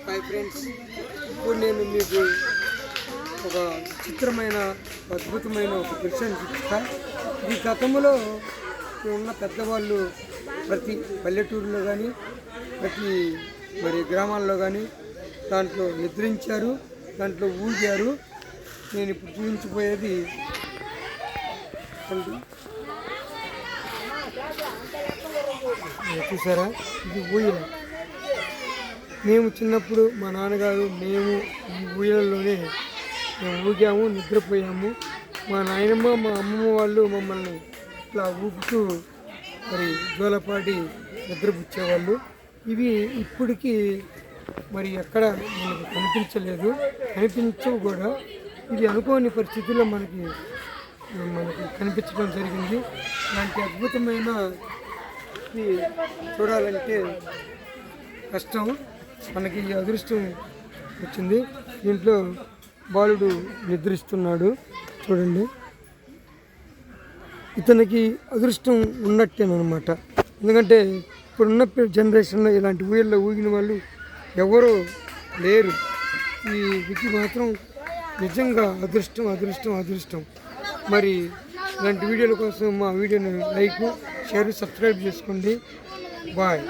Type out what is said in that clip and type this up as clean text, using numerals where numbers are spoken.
Hi friends, ఇప్పుడు నేను మీకు ఒక చిత్రమైన అద్భుతమైన ఒక దృశ్యాన్ని చూపిస్తాను. ఈ గతంలో ఉన్న పెద్దవాళ్ళు ప్రతి పల్లెటూరులో కానీ ప్రతి గ్రామాల్లో కానీ దాంట్లో నిద్రించారు, దాంట్లో ఊగారు. నేను ఇప్పుడు చూపించబోయేది చూసారా, ఇది ఊయల. మేము చిన్నప్పుడు మా నాన్నగారు మేము ఈ ఊయలలోనే మేము ఊగాము, నిద్రపోయాము. మా నాయనమ్మ మా అమ్మమ్మ వాళ్ళు మమ్మల్ని ఇట్లా ఊపుతూ జోలపాటి నిద్రపుచ్చేవాళ్ళు. ఇవి ఇప్పటికీ ఎక్కడ మనకు కనిపించవు కూడా. ఇది అనుకోని పరిస్థితుల్లో మనకి కనిపించడం జరిగింది. ఇలాంటి అద్భుతమైన చూడాలంటే కష్టం. మనకి ఈ అదృష్టం వచ్చింది. దీంట్లో బాలుడు నిద్రిస్తున్నాడు చూడండి. ఇతనికి అదృష్టం ఉన్నట్టేనమాట. ఎందుకంటే ఇప్పుడున్న జనరేషన్లో ఇలాంటి ఊయల్లో ఊగిన వాళ్ళు ఎవరూ లేరు. ఈ విధి మాత్రం నిజంగా అదృష్టం. మరి ఇలాంటి వీడియోల కోసం మా వీడియోని లైక్, షేర్, సబ్స్క్రైబ్ చేసుకోండి. బాయ్.